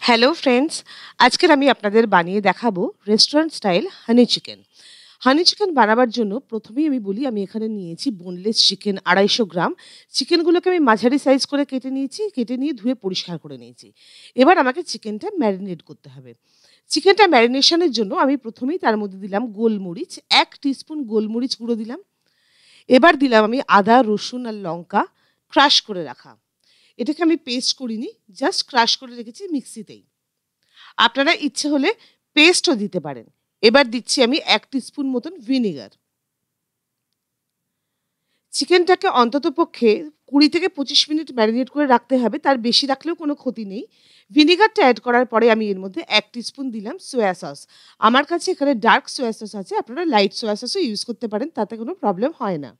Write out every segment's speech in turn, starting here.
Hello friends, আজকের আমি আপনাদের বানিয়ে দেখাবো রেস্টুরেন্ট স্টাইল হানি চিকেন। হানি চিকেন বানাবার জন্য প্রথমেই আমি বলি আমি এখানে নিয়েছি বোনলেস চিকেন ২৫০ গ্রাম। চিকেনগুলোকে আমি মাঝারি সাইজ করে কেটে নিয়েছি, কেটে নিয়ে ধুয়ে পরিষ্কার করে নিয়েছি। এবার আমাকে চিকেনটা ম্যারিনেট করতে হবে। চিকেনটা ম্যারিনেশনের জন্য আমি প্রথমেই তার মধ্যে দিলাম গোলমরিচ, ১ টিস্পুন গোলমরিচ গুঁড়ো দিলাম। এবার দিলাম আমি আদা, রসুন আর লঙ্কা ক্রাশ করে রাখা। এটাকে আমি পেস্ট করিনি, জাস্ট ক্রাশ করে রেখেছি মিক্সিতেই। আপনারা ইচ্ছে হলে পেস্টও দিতে পারেন। এবার দিচ্ছি আমি ১ টিস্পুন মতন ভিনেগার। চিকেনটাকে অন্ততপক্ষে ২০ থেকে ২৫ মিনিট ম্যারিনেট করে রাখতে হবে। তার বেশি রাখলেও কোনো ক্ষতি নেই। ভিনেগারটা এড করার পরে আমি এর মধ্যে ১ টিস্পুন দিলাম সোয়া সস। আমার কাছে এখানে ডার্ক সোয়া সস আছে। আপনারা লাইট সোয়া সসও ইউজ করতে পারেন। তাতে কোনো প্রবলেম হয় না।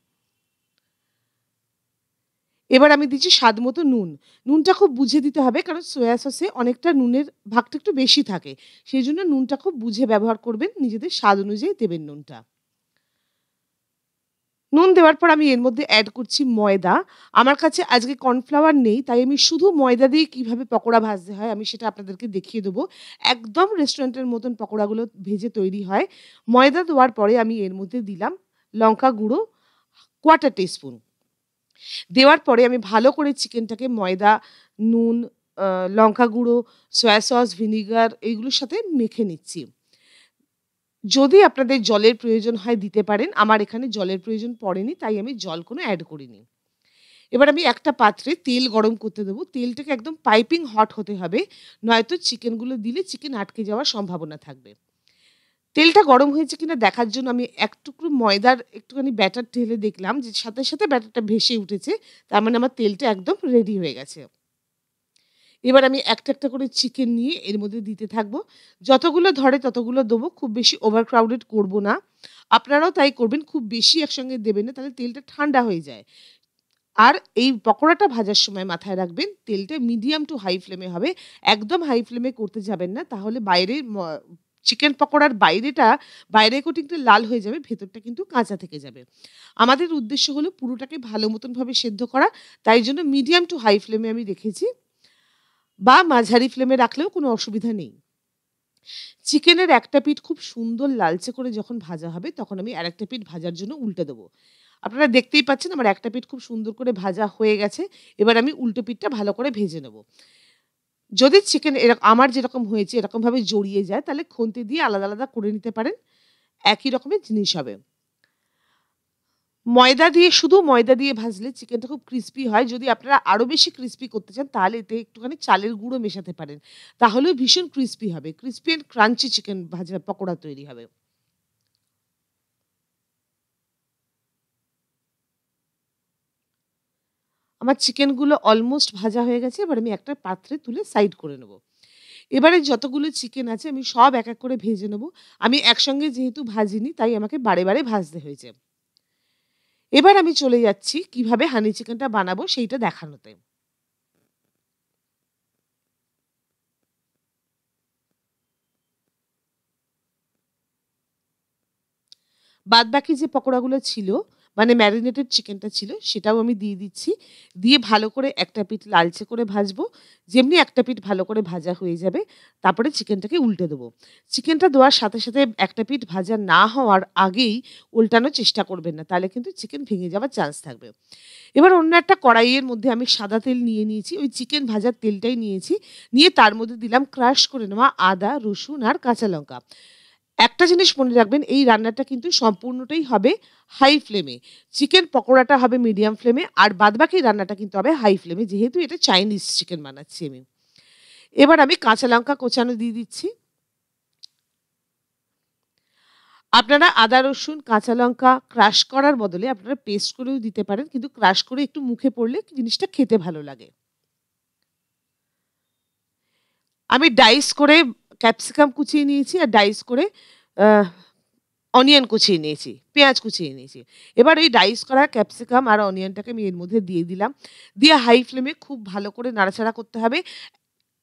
এবার আমি দিচ্ছি স্বাদ মতো নুন। নুনটা খুব বুঝে দিতে হবে কারণ সোয়া সসে অনেকটা নুনের ভাগটা একটু বেশি থাকে। সেইজন্য নুনটা খুব বুঝে ব্যবহার করবেন। নিজেদের স্বাদ অনুযায়ী দেবেন নুনটা। নুন দেওয়ার পর আমি এর মধ্যে এড করছি ময়দা। আমার কাছে আজকে কর্নফ্লাওয়ার নেই, তাই আমি শুধু ময়দা দিয়ে কিভাবে পকোড়া ভাজতে হয় আমি সেটা আপনাদেরকে দেখিয়ে দেবো। একদম রেস্টুরেন্টের মতন পকোড়াগুলো ভেজে তৈরি হয়। ময়দা দেওয়ার পরে আমি এর মধ্যে দিলাম লঙ্কা গুঁড়ো ১/৪ টিস্পুন। দেওয়ার পরে আমি ভালো করে চিকেনটাকে ময়দা, নুন, আ লঙ্কা গুঁড়ো, সয়া সস, ভিনিগার এইগুলোর সাথে মেখে নিচ্ছি। যদি আপনাদের জলের প্রয়োজন হয় দিতে পারেন। আমার এখানে জলের প্রয়োজন পড়েনি, তাই আমি জল কোনো এড করিনি। এবার আমি একটা পাত্রে তেল গরম করতে দেবো। তেলটাকে একদম পাইপিং হট হতে হবে। নয়তো চিকেনগুলো দিলে চিকেন আটকে যাওয়ার সম্ভাবনা থাকবে। তেলটা গরম হয়েছে কিনা দেখার জন্য আমি এক টুকরো ময়দার একটুখানি ব্যাটার ঢেলে দেখলাম যে সাথে, সাথে ব্যাটারটা ভেসে উঠেছে। তার মানে আমার তেলটা একদম রেডি হয়ে গেছে। এবার আমি একটা, একটা করে চিকেন নিয়ে এর মধ্যে দিতে থাকবো। যতগুলো ধরে ততগুলো দেবো। খুব বেশি ওভার ক্রাউডেড করব না। আপনারাও তাই করবেন। খুব বেশি একসঙ্গে দেবেন না, তাহলে তেলটা ঠান্ডা হয়ে যায়। আর এই পকোড়াটা ভাজার সময় মাথায় রাখবেন তেলটা মিডিয়াম টু হাই ফ্লেমে হবে। একদম হাই ফ্লেমে করতে যাবেন না। তাহলে বাইরে চিকেন পকোড়ার বাইরের কোটিংটা লাল হয়ে যাবে, ভেতরটা কিন্তু কাঁচা থেকে যাবে। আমাদের উদ্দেশ্য হলো পুরোটাকে ভালো মতন ভাবে সেদ্ধ করা। তাই জন্য মিডিয়াম টু হাই ফ্লেমে আমি রেখেছি। বা মাঝারি ফ্লেমে রাখলেও কোনো অসুবিধা নেই। চিকেনের একটা পিঠ খুব সুন্দর লালচে করে যখন ভাজা হবে, তখন আমি আরেকটা পিঠ ভাজার জন্য উল্টে দেবো। আপনারা দেখতেই পাচ্ছেন আমার একটা পিঠ খুব সুন্দর করে ভাজা হয়ে গেছে। এবার আমি উল্টো পিঠটা ভালো করে ভেজে নেব। যদি চিকেন আমার যেরকম হয়েছে এরকমভাবে জড়িয়ে যায়, তাহলে খুন্তি দিয়ে আলাদা, আলাদা করে নিতে পারেন। একই রকমের জিনিস হবে। শুধু ময়দা দিয়ে ভাজলে চিকেনটা খুব ক্রিসপি হয়। যদি আপনারা আরো বেশি ক্রিসপি করতে চান তাহলে এতে একটুখানি চালের গুঁড়ো মেশাতে পারেন। তাহলেও ভীষণ ক্রিসপি হবে। ক্রিসপি অ্যান্ড ক্রাঞ্চি চিকেন ভাজা পকোড়া তৈরি হবে। আমার চিকেনগুলো অলমোস্ট ভাজা হয়ে গেছে। এবার আমি একটা পাত্রে তুলে সাইড করে নেব। এবারে যতগুলো চিকেন আছে আমি সব এক, এক করে ভেজে নেব। আমি একসঙ্গে যেহেতু ভাজিনি তাই আমাকে বারে, বারে ভাজতে হয়েছে। এবার আমি চলে যাচ্ছি কিভাবে হানি চিকেনটা বানাবো সেইটা দেখানোতে। বাদবাকি যে পকোড়াগুলো ছিল, মানে ম্যারিনেটেড চিকেনটা ছিল, সেটাও আমি দিয়ে দিচ্ছি। দিয়ে ভালো করে একটা পিঠ লালচে করে ভাজবো। যেমনি একটা পিঠ ভালো করে ভাজা হয়ে যাবে, তারপরে চিকেনটাকে উল্টে দেবো। চিকেনটা দেওয়ার সাথে, সাথে একটা পিঠ ভাজা না হওয়ার আগেই উল্টানোর চেষ্টা করবেন না। তাহলে কিন্তু চিকেন ভেঙে যাওয়ার চান্স থাকবে। এবার অন্য একটা কড়াইয়ের মধ্যে আমি সাদা তেল নিয়ে নিয়েছি। ওই চিকেন ভাজার তেলটাই নিয়েছি। নিয়ে তার মধ্যে দিলাম ক্রাশ করে নেওয়া আদা, রসুন আর কাঁচা লঙ্কা। একটা জিনিস মনে রাখবেন এই রান্নাটা কিন্তু সম্পূর্ণটাই হবে হাই ফ্লেমে। চিকেন পকোড়াটা হবে মিডিয়াম ফ্লেমে আর বাদবাকি রান্নাটা কিন্তু হবে হাই ফ্লেমে যেহেতু এটা চাইনিজ চিকেন বানাচ্ছি আমি। এবার আমি কাঁচা লঙ্কা কোচানো দিয়ে দিচ্ছি। আপনারা আদা, রসুন, কাঁচা লঙ্কা ক্রাশ করার বদলে আপনারা পেস্ট করেও দিতে পারেন। কিন্তু ক্রাশ করে একটু মুখে পড়লে জিনিসটা খেতে ভালো লাগে। আমি ডাইস করে ক্যাপসিকাম কুচিয়ে নিয়েছি আর ডাইস করে আ অনিয়ন কুচিয়ে নিয়েছি, পেঁয়াজ কুচিয়ে নিয়েছি। এবার ওই ডাইস করা ক্যাপসিকাম আর অনিয়নটাকে আমি এর মধ্যে দিয়ে দিলাম। দিয়ে হাই ফ্লেমে খুব ভালো করে নাড়াচাড়া করতে হবে।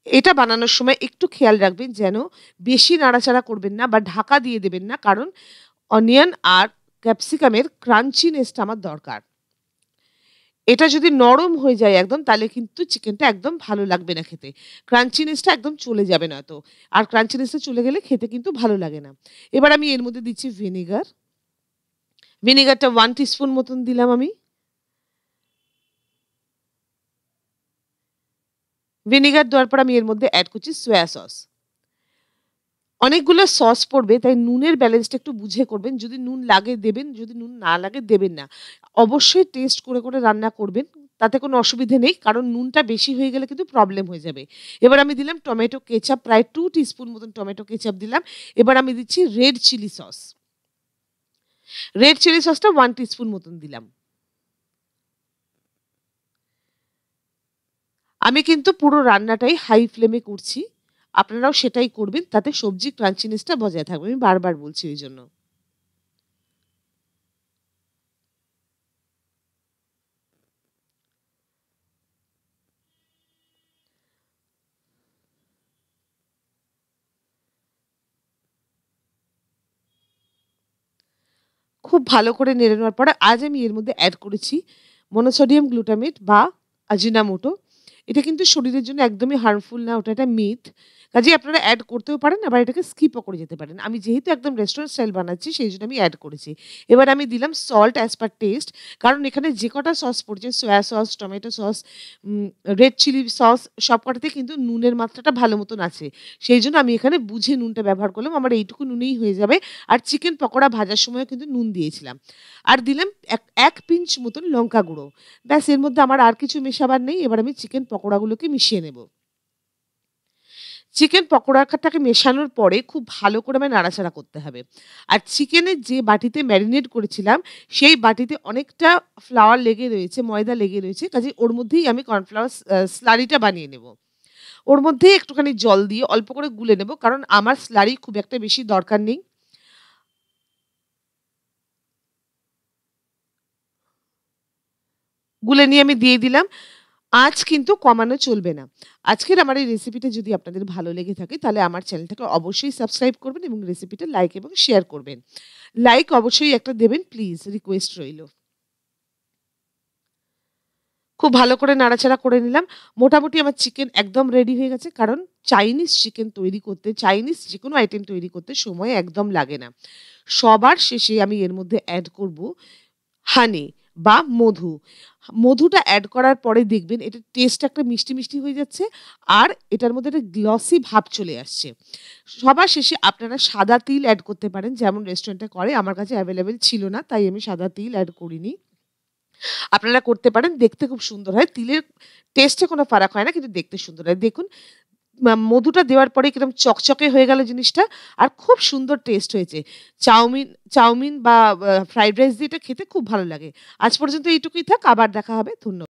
এটা বানানোর সময় একটু খেয়াল রাখবেন যেন বেশি নাড়াচাড়া করবেন না বা ঢাকা দিয়ে দেবেন না। কারণ অনিয়ন আর ক্যাপসিকামের ক্রাঞ্চিনেস টা আমার দরকার। এটা যদি নরম হয়ে যায় একদম তাহলে কিন্তু চিকেনটা একদম ভালো লাগবে না খেতে। ক্রাঞ্চিনেসটা একদম চলে যাবে নয়তো। আর ক্রাঞ্চিনেসটা চলে গেলে খেতে কিন্তু ভালো লাগে না। এবার আমি এর মধ্যে দিচ্ছি ভিনেগার। ভিনেগারটা 1 টিস্পুন মতন দিলাম আমি। ভিনেগার দেওয়ার পর আমি এর মধ্যে এড করছি সোয়া সস। অনেকগুলো সস পড়বে তাই নুনের ব্যালেন্সটা একটু বুঝে করবেন। যদি নুন লাগে দেবেন, যদি নুন না লাগে দেবেন না। অবশ্যই টেস্ট করে রান্না করবেন। তাতে কোনো অসুবিধে নেই। কারণ নুনটা বেশি হয়ে গেলে কিন্তু প্রবলেম হয়ে যাবে। এবার আমি দিলাম টমেটো কেচাপ প্রায় 2 টিস্পুন মতন টমেটো কেচাপ দিলাম। এবার আমি দিচ্ছি red chilli sauce. Red chilli সসটা 1 টিস্পুন মতন দিলাম। আমি কিন্তু পুরো রান্নাটাই হাই ফ্লেমে করছি। আপনারাও সেটাই করবেন। তাতে সবজির ক্রাঞ্চিনেসটা বজায় থাকবে। আমি বারবার বলছি এইজন্য। খুব ভালো করে নেড়ে নেওয়ার পরে আজ আমি এর মধ্যে এড করেছি মনোসোডিয়াম গ্লুটামেট বা আজিনামোটো। এটা কিন্তু শরীরের জন্য একদমই হার্মফুল না, ওটা একটা মিথ। কাজেই আপনারা এড করতেও পারেন আবার এটাকে স্কিপও করে যেতে পারেন। আমি যেহেতু একদম রেস্টুরেন্ট স্টাইল বানাচ্ছি সেইজন্য আমি এড করেছি। এবার আমি দিলাম সল্ট অ্যাজ পার টেস্ট। কারণ এখানে যে কটা সস পড়ছে সোয়া সস, টমেটো সস, উম রেড চিলি সস সবকটাতে কিন্তু নুনের মাত্রাটা ভালো মতন আছে। সেইজন্য আমি এখানে বুঝে নুনটা ব্যবহার করলাম। আমার এইটুকু নুনেই হয়ে যাবে। আর চিকেন পকোড়া ভাজার সময়ও কিন্তু নুন দিয়েছিলাম। আর দিলাম ১ পিঞ্চ মতন লঙ্কা গুঁড়ো। ব্যাস এর মধ্যে আমার আর কিছু মেশাবার নেই। এবার আমি চিকেন পকোড়াগুলোকে মিশিয়ে নেব। চিকেন পকোড়াটাকে মেশানোর পরে খুব ভালো করে আমায় নাড়াচাড়া করতে হবে। আর চিকেনের যে বাটিতে ম্যারিনেট করেছিলাম, সেই বাটিতে অনেকটা ফ্লাওয়ার লেগে রয়েছে, ময়দা লেগে রয়েছে। কাজেই ওর মধ্যেই আমি কর্নফ্লাওয়ার স্লারিটা বানিয়ে নেব। ওর মধ্যেই একটুখানি জল দিয়ে অল্প করে গুলে নেব। কারণ আমার স্লারি খুব একটা বেশি দরকার নেই। গুলে নিয়ে আমি দিয়ে দিলাম। আঁচ কিন্তু কমানো চলবে না। আজকের আমার এই রেসিপিটা যদি আপনাদের ভালো লেগে থাকে তাহলে আমার চ্যানেলটাকে অবশ্যই সাবস্ক্রাইব করবেন এবং রেসিপিটা লাইক এবং শেয়ার করবেন। লাইক অবশ্যই একটা দেবেন প্লিজ, রিকোয়েস্ট রইল। খুব ভালো করে নাড়াচাড়া করে নিলাম। মোটামুটি আমার চিকেন একদম রেডি হয়ে গেছে। কারণ চাইনিজ চিকেন তৈরি করতে, চাইনিজ যেকোনো আইটেম তৈরি করতে সময় একদম লাগে না। সবার শেষে আমি এর মধ্যে এড করব হানি বা মধু। মধুটা এড করার পরে দেখবেন এটার টেস্ট একটা মিষ্টি হয়ে যাচ্ছে। আর এটার মধ্যে একটা গ্লসি ভাব চলে আসছে। সবার শেষে আপনারা সাদা তিল এড করতে পারেন যেমন রেস্টুরেন্টে করে। আমার কাছে এভেইলেবল ছিল না তাই আমি সাদা তিল এড করিনি। আপনারা করতে পারেন। দেখতে খুব সুন্দর হয়। তিলের টেস্টে কোনো ফারাক হয় না কিন্তু দেখতে সুন্দর হয়। দেখুন মধুটা দেওয়ার পরে কিরকম চকচকে হয়ে গেল জিনিসটা। আর খুব সুন্দর টেস্ট হয়েছে। চাউমিন চাউমিন বা ফ্রাইড রাইস দিয়ে এটা খেতে খুব ভালো লাগে। আজ পর্যন্ত এইটুকুই থাক। আবার দেখা হবে। ধন্যবাদ।